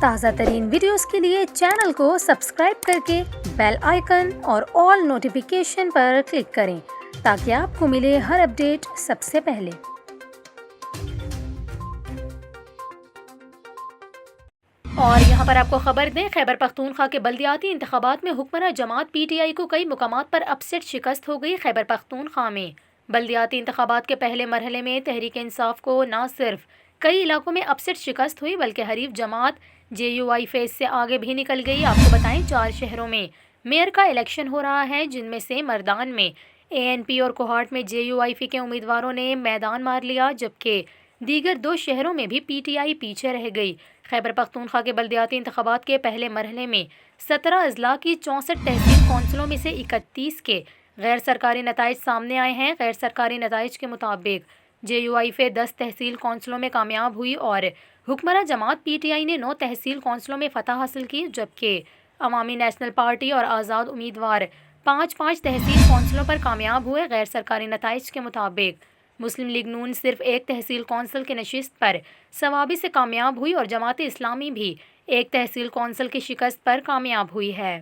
تازہ ترین ویڈیوز کے لیے چینل کو سبسکرائب کر کے بیل آئیکن اور آل نوٹیفیکیشن پر کلک کریں تاکہ آپ کو ملے ہر اپڈیٹ سب سے پہلے۔ اور یہاں پر آپ کو خبر دیں، خیبر پختونخوا کے بلدیاتی انتخابات میں حکمراں جماعت پی ٹی آئی کو کئی مقامات پر اپسیٹ شکست ہو گئی۔ خیبر پختونخوا میں بلدیاتی انتخابات کے پہلے مرحلے میں تحریک انصاف کو نہ صرف کئی علاقوں میں اپسیٹ شکست ہوئی بلکہ حریف جماعت جے یو آئی فیز سے آگے بھی نکل گئی۔ آپ کو بتائیں 4 شہروں میں میئر کا الیکشن ہو رہا ہے، جن میں سے مردان میں اے این پی اور کوہاٹ میں جے یو آئی فی کے امیدواروں نے میدان مار لیا، جبکہ دیگر 2 شہروں میں بھی پی ٹی آئی پیچھے رہ گئی۔ خیبر پختونخوا کے بلدیاتی انتخابات کے پہلے مرحلے میں 17 اضلاع کی 64 تحصیل کونسلوں میں سے 31 کے غیر سرکاری نتائج سامنے آئے ہیں۔ غیر سرکاری نتائج کے مطابق جے یو آئی فے 10 تحصیل کونسلوں میں کامیاب ہوئی اور حکمراں جماعت پی ٹی آئی نے 9 تحصیل کونسلوں میں فتح حاصل کی، جبکہ عوامی نیشنل پارٹی اور آزاد امیدوار 5 تحصیل کونسلوں پر کامیاب ہوئے۔ غیر سرکاری نتائج کے مطابق مسلم لیگ نون صرف 1 تحصیل کونسل کی نشست پر صوابی سے کامیاب ہوئی اور جماعت اسلامی بھی 1 تحصیل کونسل کی شکست پر کامیاب ہوئی ہے۔